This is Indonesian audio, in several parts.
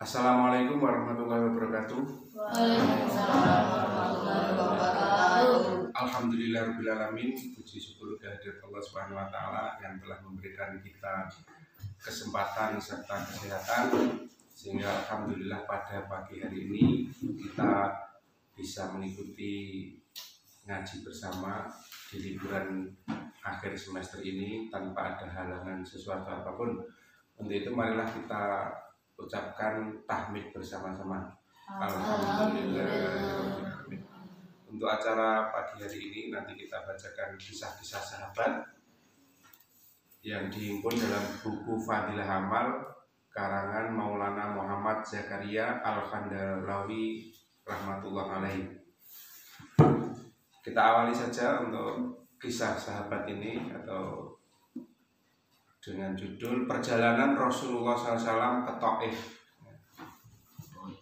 Assalamualaikum warahmatullahi wabarakatuh. Waalaikumsalam warahmatullahi wabarakatuh. Alhamdulillahirrahmanirrahim. Puji syukur kehadirat Allah Subhanahu wa Ta'ala yang telah memberikan kita kesempatan serta kesehatan, sehingga alhamdulillah pada pagi hari ini kita bisa mengikuti ngaji bersama di liburan akhir semester ini tanpa ada halangan sesuatu apapun. Untuk itu marilah kita ucapkan tahmid bersama-sama. Alhamdulillah. Untuk acara pagi hari ini nanti kita bacakan kisah-kisah sahabat yang dihimpun dalam buku Fadilah Amal karangan Maulana Muhammad Zakaria Al-Khandalawi rahmatullah alaih. Kita awali saja untuk kisah sahabat ini atau dengan judul Perjalanan Rasulullah SAW ke Taif.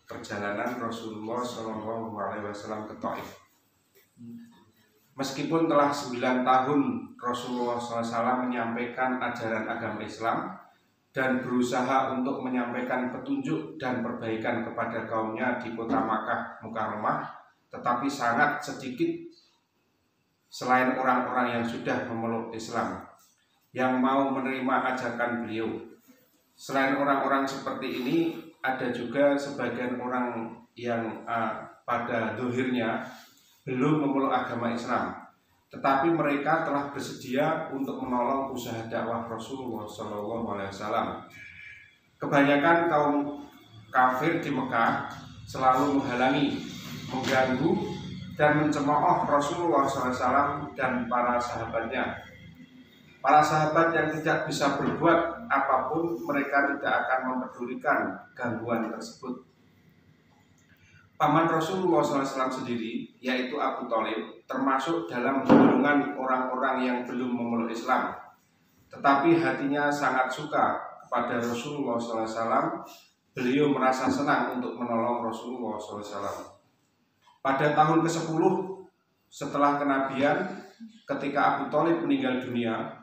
Perjalanan Rasulullah SAW ke Taif. Meskipun telah 9 tahun Rasulullah SAW menyampaikan ajaran agama Islam dan berusaha untuk menyampaikan petunjuk dan perbaikan kepada kaumnya di kota Makkah Mukarramah, tetapi sangat sedikit selain orang-orang yang sudah memeluk Islam yang mau menerima ajakan beliau. Selain orang-orang seperti ini, ada juga sebagian orang yang pada zahirnya belum memeluk agama Islam, tetapi mereka telah bersedia untuk menolong usaha dakwah Rasulullah SAW. Kebanyakan kaum kafir di Mekah selalu menghalangi, mengganggu, dan mencemooh Rasulullah SAW dan para sahabatnya. Para sahabat yang tidak bisa berbuat apapun, mereka tidak akan mempedulikan gangguan tersebut. Paman Rasulullah SAW sendiri, yaitu Abu Thalib, termasuk dalam golongan orang-orang yang belum memeluk Islam, tetapi hatinya sangat suka kepada Rasulullah SAW. Beliau merasa senang untuk menolong Rasulullah SAW. Pada tahun ke-10 setelah kenabian, ketika Abu Thalib meninggal dunia,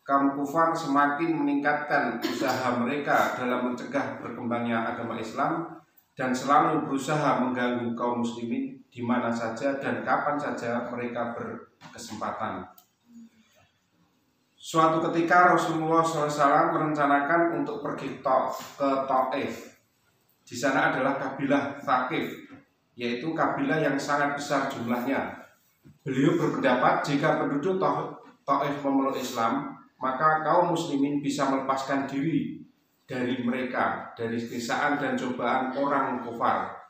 kaum kufar semakin meningkatkan usaha mereka dalam mencegah berkembangnya agama Islam dan selalu berusaha mengganggu kaum muslimin di mana saja dan kapan saja mereka berkesempatan. Suatu ketika Rasulullah SAW merencanakan untuk pergi ke Taif. Di sana adalah kabilah Thaqif, yaitu kabilah yang sangat besar jumlahnya. Beliau berpendapat jika penduduk Taif memeluk Islam, maka kaum muslimin bisa melepaskan diri dari mereka, dari siksaan dan cobaan orang kufar,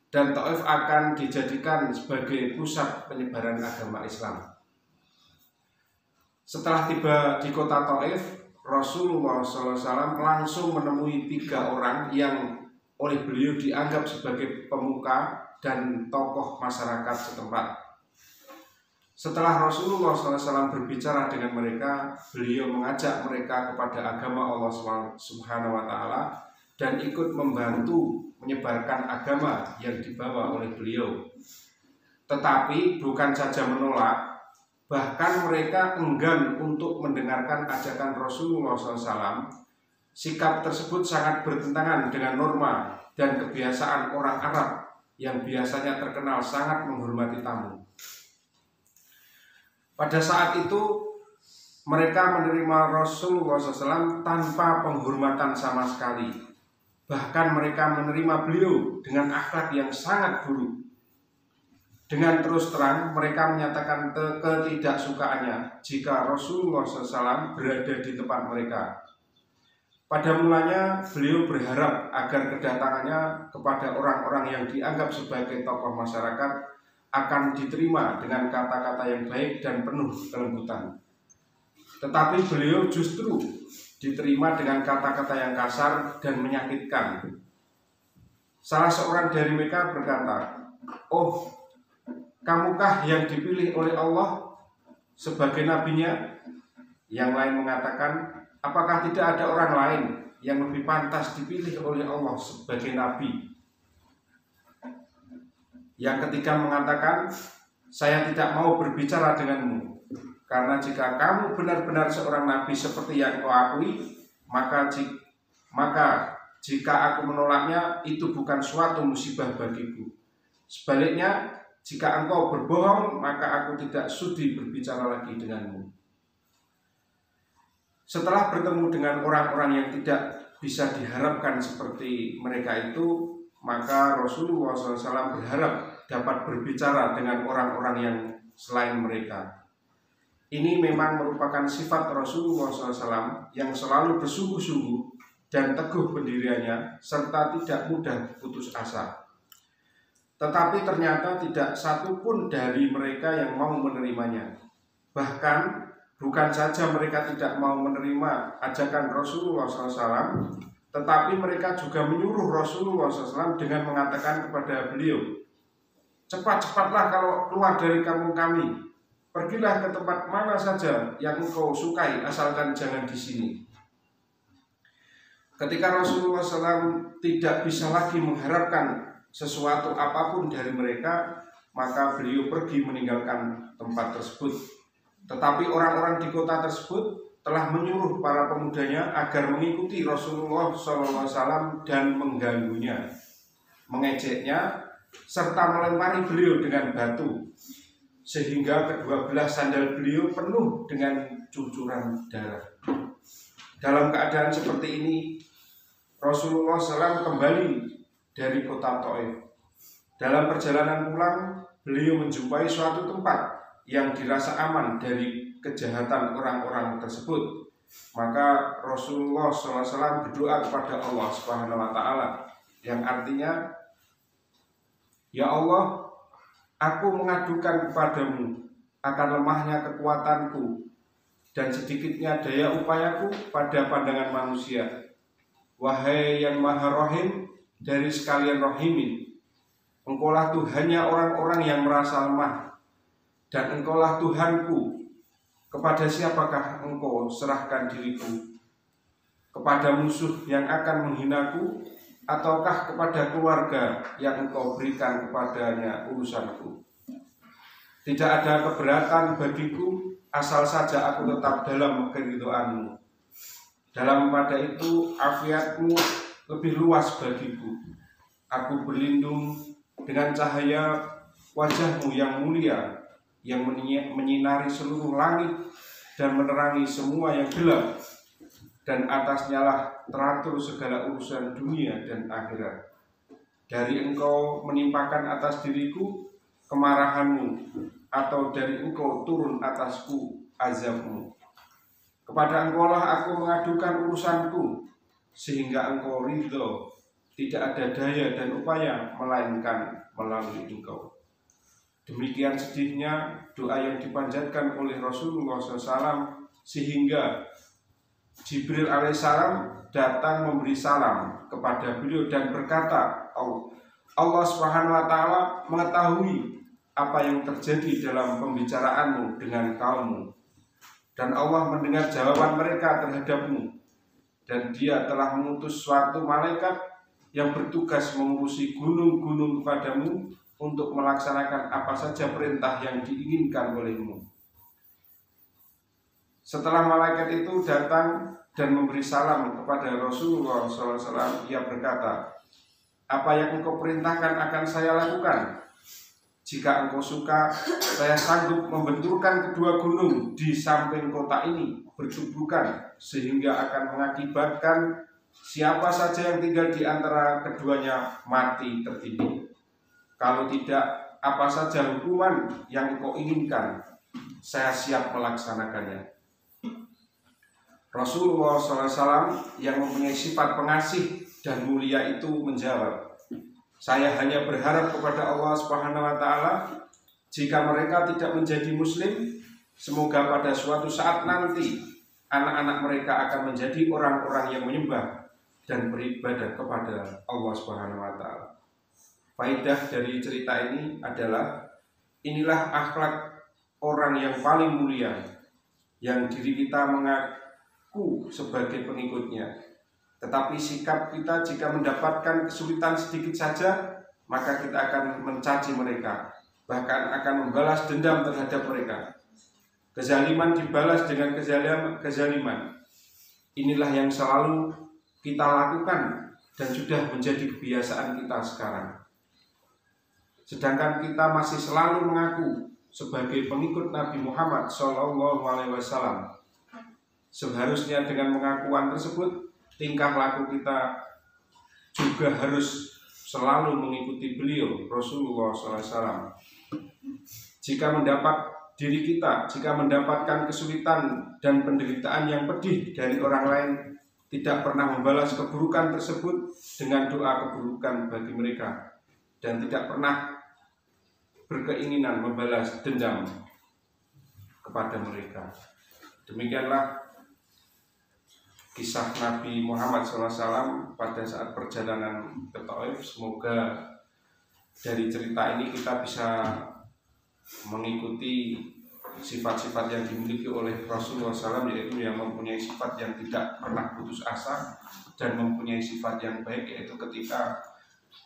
dan Taif akan dijadikan sebagai pusat penyebaran agama Islam. Setelah tiba di kota Taif, Rasulullah SAW langsung menemui 3 orang yang oleh beliau dianggap sebagai pemuka dan tokoh masyarakat setempat. Setelah Rasulullah SAW berbicara dengan mereka, beliau mengajak mereka kepada agama Allah Subhanahu wa Ta'ala dan ikut membantu menyebarkan agama yang dibawa oleh beliau. Tetapi bukan saja menolak, bahkan mereka enggan untuk mendengarkan ajakan Rasulullah SAW. Sikap tersebut sangat bertentangan dengan norma dan kebiasaan orang Arab yang biasanya terkenal sangat menghormati tamu. Pada saat itu mereka menerima Rasulullah SAW tanpa penghormatan sama sekali. Bahkan mereka menerima beliau dengan akhlak yang sangat buruk. Dengan terus terang mereka menyatakan ketidaksukaannya jika Rasulullah SAW berada di tempat mereka. Pada mulanya beliau berharap agar kedatangannya kepada orang-orang yang dianggap sebagai tokoh masyarakat akan diterima dengan kata-kata yang baik dan penuh kelembutan. Tetapi beliau justru diterima dengan kata-kata yang kasar dan menyakitkan. Salah seorang dari mereka berkata, "Oh, kamukah yang dipilih oleh Allah sebagai nabinya?" Yang lain mengatakan, "Apakah tidak ada orang lain yang lebih pantas dipilih oleh Allah sebagai nabi?" Yang ketiga mengatakan, "Saya tidak mau berbicara denganmu, karena jika kamu benar-benar seorang nabi seperti yang kau akui, maka jika aku menolaknya, itu bukan suatu musibah bagiku. Sebaliknya, jika engkau berbohong, maka aku tidak sudi berbicara lagi denganmu. Setelah bertemu dengan orang-orang yang tidak bisa diharapkan seperti mereka itu, maka Rasulullah SAW berharap dapat berbicara dengan orang-orang yang selain mereka. Ini memang merupakan sifat Rasulullah SAW yang selalu bersungguh-sungguh dan teguh pendiriannya, serta tidak mudah putus asa. Tetapi ternyata tidak satu pun dari mereka yang mau menerimanya. Bahkan bukan saja mereka tidak mau menerima ajakan Rasulullah SAW, tetapi mereka juga menyuruh Rasulullah SAW dengan mengatakan kepada beliau, cepat-cepatlah kalau keluar dari kampung kami, pergilah ke tempat mana saja yang engkau sukai, asalkan jangan di sini. Ketika Rasulullah SAW tidak bisa lagi mengharapkan sesuatu apapun dari mereka, maka beliau pergi meninggalkan tempat tersebut. Tetapi orang-orang di kota tersebut telah menyuruh para pemudanya agar mengikuti Rasulullah SAW dan mengganggunya, mengejeknya, serta melempari beliau dengan batu, sehingga kedua belah sandal beliau penuh dengan cucuran darah. Dalam keadaan seperti ini, Rasulullah SAW kembali dari kota Taif. Dalam perjalanan pulang, beliau menjumpai suatu tempat yang dirasa aman dari kejahatan orang-orang tersebut. Maka Rasulullah SAW berdoa kepada Allah Subhanahu wa Ta'ala, yang artinya, ya Allah, aku mengadukan kepadamu akan lemahnya kekuatanku dan sedikitnya daya upayaku pada pandangan manusia. Wahai yang maha rohim dari sekalian rohimin, engkaulah Tuhannya orang-orang yang merasa lemah, dan engkaulah Tuhanku. Kepada siapakah engkau serahkan diriku? Kepada musuh yang akan menghinaku, ataukah kepada keluarga yang engkau berikan kepadanya urusanku? Tidak ada keberatan bagiku, asal saja aku tetap dalam keridhoanmu. Dalam pada itu afiatmu lebih luas bagiku. Aku berlindung dengan cahaya wajahmu yang mulia, yang menyinari seluruh langit dan menerangi semua yang gelap, dan atasnya lah teratur segala urusan dunia dan akhirat. Dari engkau menimpakan atas diriku kemarahanmu, atau dari engkau turun atasku azabmu. Kepada engkau lah aku mengadukan urusanku, sehingga engkau ridho. Tidak ada daya dan upaya melainkan melalui engkau. Demikian sedihnya doa yang dipanjatkan oleh Rasulullah SAW, sehingga Jibril alaihissalam datang memberi salam kepada beliau dan berkata, Allah Subhanahu wa Ta'ala mengetahui apa yang terjadi dalam pembicaraanmu dengan kaummu, dan Allah mendengar jawaban mereka terhadapmu, dan Dia telah mengutus suatu malaikat yang bertugas mengurusi gunung-gunung kepadamu untuk melaksanakan apa saja perintah yang diinginkan olehmu. Setelah malaikat itu datang dan memberi salam kepada Rasulullah SAW, ia berkata, apa yang engkau perintahkan akan saya lakukan. Jika engkau suka, saya sanggup membenturkan kedua gunung di samping kota ini bertubuhkan, sehingga akan mengakibatkan siapa saja yang tinggal di antara keduanya mati tertindih. Kalau tidak, apa saja hukuman yang engkau inginkan, saya siap melaksanakannya. Rasulullah SAW yang mempunyai sifat pengasih dan mulia itu menjawab, saya hanya berharap kepada Allah Subhanahu wa Ta'ala, jika mereka tidak menjadi muslim, semoga pada suatu saat nanti anak-anak mereka akan menjadi orang-orang yang menyembah dan beribadah kepada Allah Subhanahu wa Ta'ala. Faedah dari cerita ini adalah, inilah akhlak orang yang paling mulia, yang diri kita mengaku sebagai pengikutnya. Tetapi sikap kita jika mendapatkan kesulitan sedikit saja, maka kita akan mencaci mereka, bahkan akan membalas dendam terhadap mereka. Kezaliman dibalas dengan kezaliman. Inilah yang selalu kita lakukan dan sudah menjadi kebiasaan kita sekarang. Sedangkan kita masih selalu mengaku sebagai pengikut Nabi Muhammad SAW. Seharusnya dengan pengakuan tersebut, tingkah laku kita juga harus selalu mengikuti beliau, Rasulullah SAW. Jika mendapatkan kesulitan dan penderitaan yang pedih dari orang lain, tidak pernah membalas keburukan tersebut dengan doa keburukan bagi mereka, dan tidak pernah berkeinginan membalas dendam kepada mereka. Demikianlah kisah Nabi Muhammad SAW pada saat perjalanan ke Taif. Semoga dari cerita ini kita bisa mengikuti sifat-sifat yang dimiliki oleh Rasulullah SAW, yaitu yang mempunyai sifat yang tidak pernah putus asa dan mempunyai sifat yang baik, yaitu ketika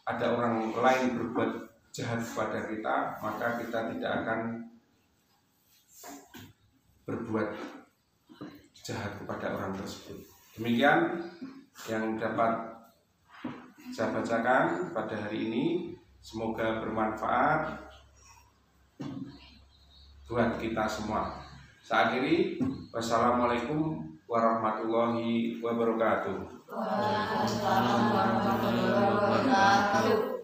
ada orang lain berbuat jahat kepada kita, maka kita tidak akan berbuat jahat kepada orang tersebut. Demikian yang dapat saya bacakan pada hari ini. Semoga bermanfaat buat kita semua. Saya akhiri. Wassalamualaikum warahmatullahi wabarakatuh. Waalaikumsalam warahmatullahi wabarakatuh.